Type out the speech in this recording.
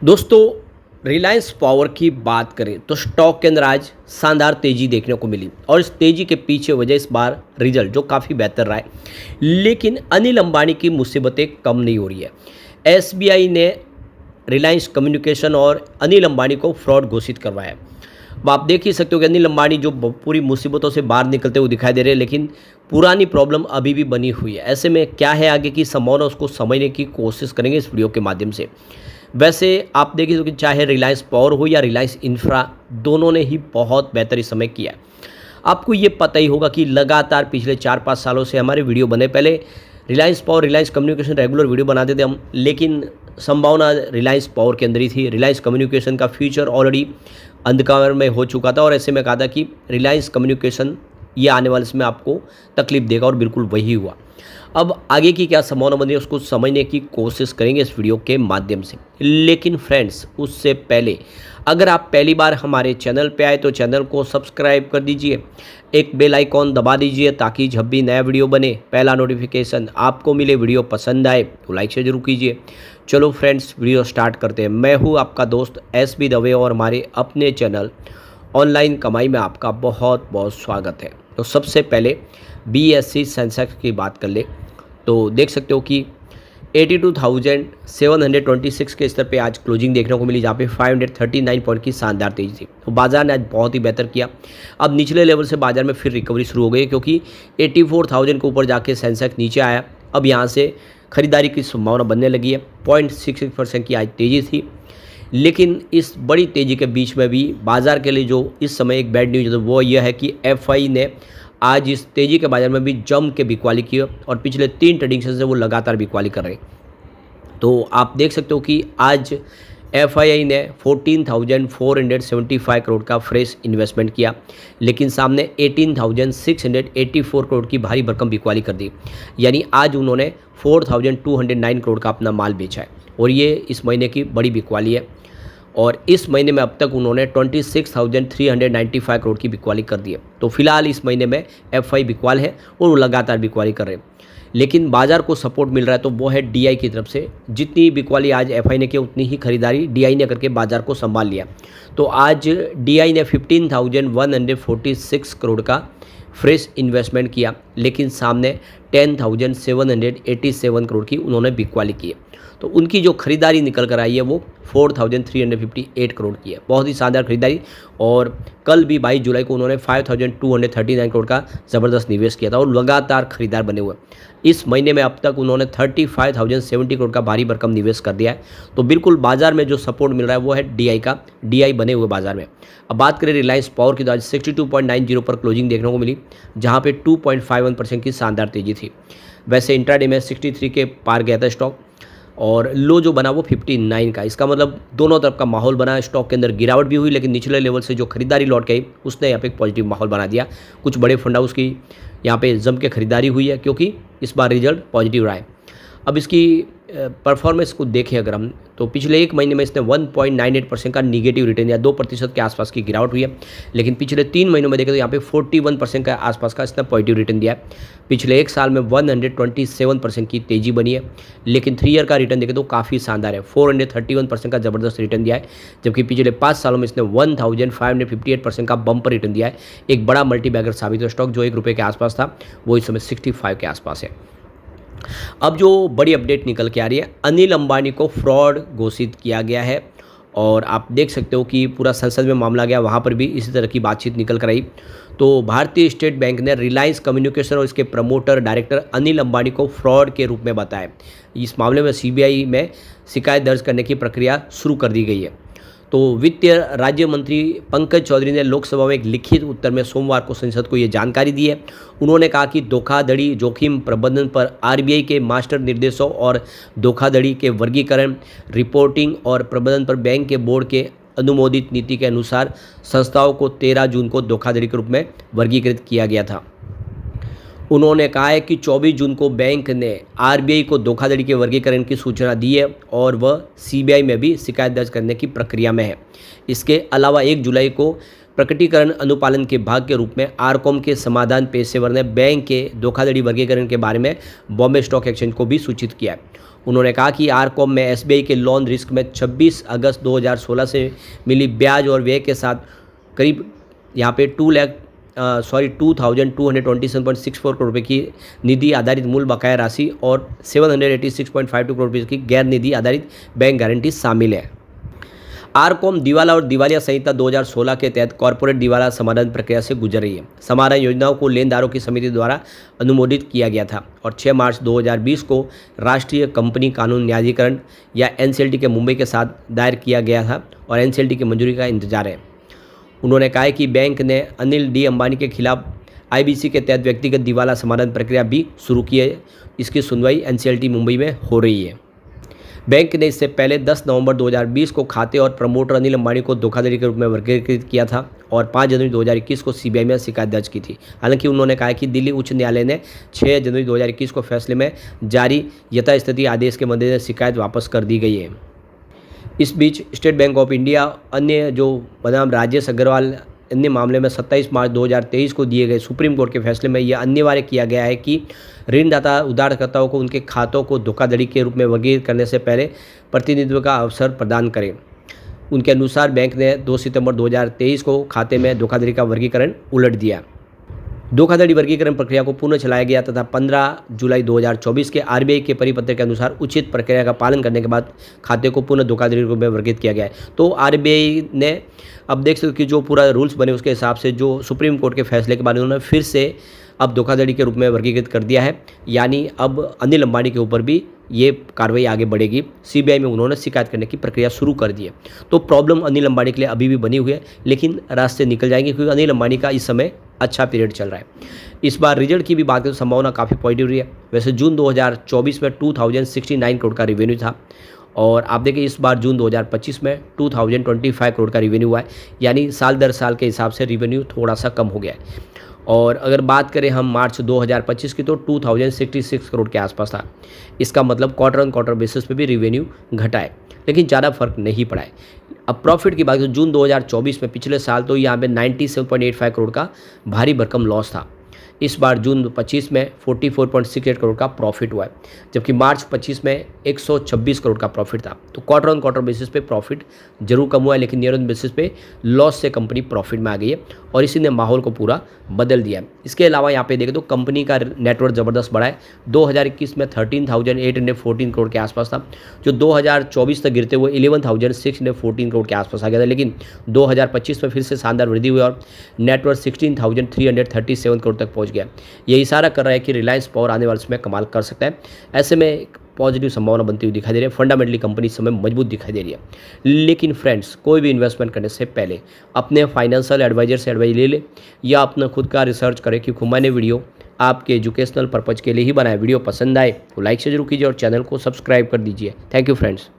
दोस्तों, रिलायंस पावर की बात करें तो स्टॉक के अंदर आज शानदार तेज़ी देखने को मिली और इस तेज़ी के पीछे वजह इस बार रिजल्ट जो काफ़ी बेहतर रहा है। लेकिन अनिल अंबानी की मुसीबतें कम नहीं हो रही है। एसबीआई ने रिलायंस कम्युनिकेशन और अनिल अंबानी को फ्रॉड घोषित करवाया है। अब आप देख ही सकते हो कि अनिल अंबानी जो पूरी मुसीबतों से बाहर निकलते हुए दिखाई दे रहे हैं, लेकिन पुरानी प्रॉब्लम अभी भी बनी हुई है। ऐसे में क्या है आगे की संभावना, उसको समझने की कोशिश करेंगे इस वीडियो के माध्यम से। वैसे आप देखिए कि चाहे रिलायंस पावर हो या रिलायंस इंफ्रा, दोनों ने ही बहुत बेहतर इस समय किया है। आपको ये पता ही होगा कि लगातार पिछले 4-5 सालों से हमारे वीडियो बने। पहले Reliance power, Reliance communication regular video बनाते थे हम, लेकिन संभावना रिलायंस पावर के अंदर ही थी। रिलायंस कम्युनिकेशन का फ्यूचर ऑलरेडी अंधकार में हो चुका था और ऐसे में कहा था कि रिलायंस कम्युनिकेशन ये आने वाले समय आपको तकलीफ देगा और बिल्कुल वही हुआ। अब आगे की क्या संभावना बन रही है उसको समझने की कोशिश करेंगे इस वीडियो के माध्यम से। लेकिन फ्रेंड्स, उससे पहले अगर आप पहली बार हमारे चैनल पे आए तो चैनल को सब्सक्राइब कर दीजिए, एक बेल आइकॉन दबा दीजिए ताकि जब भी नया वीडियो बने पहला नोटिफिकेशन आपको मिले। वीडियो पसंद आए तो लाइक शेयर जरूर कीजिए। चलो फ्रेंड्स, वीडियो स्टार्ट करते हैं। मैं हूँ आपका दोस्त एसबी दवे और हमारे अपने चैनल ऑनलाइन कमाई में आपका बहुत बहुत स्वागत है। तो सबसे पहले बीएससी सेंसेक्स की बात कर ले तो देख सकते हो कि 82,726 के स्तर पे आज क्लोजिंग देखने को मिली, जहाँ पे 539 पॉइंट की शानदार तेजी थी। तो बाजार ने आज बहुत ही बेहतर किया। अब निचले लेवल से बाजार में फिर रिकवरी शुरू हो गई, क्योंकि 84,000 के ऊपर जाके सेंसेक्स नीचे आया। अब यहाँ से खरीदारी की संभावना बनने लगी है। 0.66% की आज तेज़ी थी। लेकिन इस बड़ी तेज़ी के बीच में भी बाजार के लिए जो इस समय एक बैड न्यूज़ है वो यह है कि एफआई ने आज इस तेज़ी के बाजार में भी जम के बिकवाली की और पिछले 3 ट्रेडिंग सेशन से वो लगातार बिकवाली कर रहे हैं। तो आप देख सकते हो कि आज एफआईआई ने 14,475 करोड़ का फ्रेश इन्वेस्टमेंट किया, लेकिन सामने 18,684 करोड़ की भारी भरकम बिकवाली कर दी। यानी आज उन्होंने 4,209 करोड़ का अपना माल बेचा है और ये इस महीने की बड़ी बिकवाली है। और इस महीने में अब तक उन्होंने 26,395 करोड़ की बिकवाली कर दी है। तो फिलहाल इस महीने में एफआई बिकवाल है और वो लगातार बिकवाली कर रहे हैं। लेकिन बाजार को सपोर्ट मिल रहा है तो वो है डीआई की तरफ से। जितनी बिकवाली आज एफआई ने की उतनी ही खरीदारी डीआई ने करके बाजार को संभाल लिया। तो आज डीआई ने 15,146 करोड़ का फ्रेश इन्वेस्टमेंट किया, लेकिन सामने 10,787 करोड़ की उन्होंने बिकवाली की है। तो उनकी जो खरीदारी निकल कर आई है वो 4,358 करोड़ की है। बहुत ही शानदार खरीदारी। और कल भी 22 जुलाई को उन्होंने 5,239 करोड़ का ज़बरदस्त निवेश किया था और लगातार खरीदार बने हुए। इस महीने में अब तक उन्होंने 35,070 करोड़ का भारी भरकम निवेश कर दिया है। तो बिल्कुल बाजार में जो सपोर्ट मिल रहा है वो है डीआई का। डीआई बने हुए बाजार में। अब बात करें रिलायंस पावर की तो आज 62.90 पर क्लोजिंग देखने को मिली, जहाँ पे 2.51% की शानदार तेजी थी। वैसे इंट्राडे में 63 के पार गया था स्टॉक और लो जो बना वो 59 का। इसका मतलब दोनों तरफ का माहौल बना। स्टॉक के अंदर गिरावट भी हुई, लेकिन निचले लेवल से जो खरीदारी लौट के आई उसने यहाँ पे एक पॉजिटिव माहौल बना दिया। कुछ बड़े फंड हाउस की यहाँ पे जम के खरीदारी हुई है, क्योंकि इस बार रिजल्ट पॉजिटिव रहा है। अब इसकी परफॉर्मेंस को देखें अगर हम, तो पिछले एक महीने में इसने 1.98% का निगेटिव रिटर्न दिया, 2% के आसपास की गिरावट हुई है। लेकिन पिछले 3 महीनों में देखें तो यहाँ पे 41% का आसपास का इसने पॉजिटिव रिटर्न दिया है। पिछले एक साल में 127% की तेज़ी बनी है। लेकिन 3 ईयर का रिटर्न देखें तो काफ़ी शानदार है, 431% का ज़बरदस्त रिटर्न दिया है। जबकि पिछले 5 सालों में इसने 1,558% का बम्पर रिटर्न दिया है। एक बड़ा मल्टीबैगर साबित हुआ। स्टॉक जो ₹1 के आसपास था वो इस समय 65 के आसपास है। अब जो बड़ी अपडेट निकल के आ रही है, अनिल अंबानी को फ्रॉड घोषित किया गया है और आप देख सकते हो कि पूरा संसद में मामला गया, वहाँ पर भी इसी तरह की बातचीत निकल कर आई। तो भारतीय स्टेट बैंक ने रिलायंस कम्युनिकेशन और इसके प्रमोटर डायरेक्टर अनिल अंबानी को फ्रॉड के रूप में बताया। इस मामले में सीबीआई में शिकायत दर्ज करने की प्रक्रिया शुरू कर दी गई है। तो वित्त राज्य मंत्री पंकज चौधरी ने लोकसभा में एक लिखित उत्तर में सोमवार को संसद को ये जानकारी दी है। उन्होंने कहा कि धोखाधड़ी जोखिम प्रबंधन पर आरबीआई के मास्टर निर्देशों और धोखाधड़ी के वर्गीकरण, रिपोर्टिंग और प्रबंधन पर बैंक के बोर्ड के अनुमोदित नीति के अनुसार संस्थाओं को 13 जून को धोखाधड़ी के रूप में वर्गीकृत किया गया था। उन्होंने कहा है कि 24 जून को बैंक ने आरबीआई को धोखाधड़ी के वर्गीकरण की सूचना दी है और वह सीबीआई में भी शिकायत दर्ज करने की प्रक्रिया में है। इसके अलावा 1 जुलाई को प्रकटीकरण अनुपालन के भाग के रूप में आरकॉम के समाधान पेशेवर ने बैंक के धोखाधड़ी वर्गीकरण के बारे में बॉम्बे स्टॉक एक्सचेंज को भी सूचित किया है। उन्होंने कहा कि आरकॉम में एसबीआई के लोन रिस्क में 26 अगस्त 2016 से मिली ब्याज और व्यय के साथ करीब यहाँ पे 2227.64 करोड़ रुपये की निधि आधारित मूल बकाया राशि और 786.52 करोड़ रुपये की गैर निधि आधारित बैंक गारंटी शामिल है। आरकॉम दिवाला और दिवालिया संहिता 2016 के तहत कॉरपोरेट दिवाला समाधान प्रक्रिया से गुजर रही है। समाधान योजनाओं को लेनदारों की समिति द्वारा अनुमोदित किया गया था और 6 मार्च 2020 को राष्ट्रीय कंपनी कानून न्यायाधिकरण या एनसीएलटी के मुंबई के साथ दायर किया गया था और एनसीएलटी की मंजूरी का इंतजार है। उन्होंने कहा कि बैंक ने अनिल डी अंबानी के खिलाफ आईबीसी के तहत व्यक्तिगत दिवाला समाधान प्रक्रिया भी शुरू की है। इसकी सुनवाई एनसीएलटी मुंबई में हो रही है। बैंक ने इससे पहले 10 नवंबर 2020 को खाते और प्रमोटर अनिल अंबानी को धोखाधड़ी के रूप में वर्गीकृत किया था और 5 जनवरी 2021 को सीबीआई में शिकायत दर्ज की थी। हालांकि उन्होंने कहा कि दिल्ली उच्च न्यायालय ने 6 जनवरी 2021 को फैसले में जारी यथास्थिति आदेश के मद्देनजर शिकायत वापस कर दी गई है। इस बीच स्टेट बैंक ऑफ इंडिया अन्य जो बनाम राजेश अग्रवाल अन्य मामले में 27 मार्च 2023 को दिए गए सुप्रीम कोर्ट के फैसले में यह अनिवार्य किया गया है कि ऋणदाता उधारकर्ताओं को उनके खातों को धोखाधड़ी के रूप में वर्गीकृत करने से पहले प्रतिनिधित्व का अवसर प्रदान करें। उनके अनुसार बैंक ने 2 सितंबर 2023 को खाते में धोखाधड़ी का वर्गीकरण उलट दिया। धोखाधड़ी वर्गीकरण प्रक्रिया को पुनः चलाया गया तथा 15 जुलाई 2024 के आरबीआई के परिपत्र के अनुसार उचित प्रक्रिया का पालन करने के बाद खाते को पुनः धोखाधड़ी रूप में वर्गीकृत किया गया है। तो आरबीआई ने अब देख सकते हो कि जो पूरा रूल्स बने उसके हिसाब से जो सुप्रीम कोर्ट के फैसले के बाद उन्होंने फिर से अब धोखाधड़ी के रूप में वर्गीकृत कर दिया है। यानी अब अनिल अंबानी के ऊपर भी ये कार्रवाई आगे बढ़ेगी। सीबीआई में उन्होंने शिकायत करने की प्रक्रिया शुरू कर दी है। तो प्रॉब्लम अनिल अंबानी के लिए अभी भी बनी हुई है, लेकिन रास्ते निकल जाएंगे क्योंकि अनिल अंबानी का इस समय अच्छा पीरियड चल रहा है। इस बार रिजल्ट की भी बात करें तो संभावना काफ़ी पॉजिटिव रही है। वैसे जून 2024 में 2069 करोड़ का रेवेन्यू था और आप देखें इस बार जून 2025 में 2025 करोड़ का रेवेन्यू हुआ है। यानी साल दर साल के हिसाब से रेवेन्यू थोड़ा सा कम हो गया है। और अगर बात करें हम मार्च 2025 की तो 2066 करोड़ के आसपास था। इसका मतलब क्वार्टर ऑन क्वार्टर बेसिस पे भी रेवेन्यू घटा है, लेकिन ज़्यादा फर्क नहीं पड़ा है। अब प्रॉफिट की बात करें जून 2024 में पिछले साल तो यहाँ पे 97.85 करोड़ का भारी भरकम लॉस था। इस बार जून 25 में 44.68 करोड़ का प्रॉफिट हुआ है, जबकि मार्च 25 में 126 करोड़ का प्रॉफिट था। तो क्वार्टर ऑन क्वार्टर बेसिस पे प्रॉफिट जरूर कम हुआ है, लेकिन ईयर ऑन बेसिस पे लॉस से कंपनी प्रॉफिट में आ गई है और इसी ने माहौल को पूरा बदल दिया है। इसके अलावा यहाँ पे देखें तो कंपनी का नेटवर्क ज़बरदस्त बढ़ा है। 2021 में 13,814 करोड़ के आसपास था, जो 2024 तक गिरते हुए 11,614 करोड़ के आसपास आ गया था, लेकिन 2025 में फिर से शानदार वृद्धि हुई और नेटवर्क 16,337 करोड़ तक पहुँच गया। ये इशारा कर रहा है कि रिलायंस पावर आने वाले समय कमाल कर सकता है। ऐसे में एक पॉजिटिव संभावना बनती हुई दिखाई दे रही है। फंडामेंटली कंपनी इस समय मजबूत दिखाई दे रही है। लेकिन फ्रेंड्स, कोई भी इन्वेस्टमेंट करने से पहले अपने फाइनेंशियल एडवाइजर से एडवाइस ले ले या अपना खुद का रिसर्च करें, क्योंकि मैंने वीडियो आपके एजुकेशनल पर्पज़ के लिए ही बनाया। वीडियो पसंद आए तो लाइक से जरूर कीजिए और चैनल को सब्सक्राइब कर दीजिए। Thank you friends.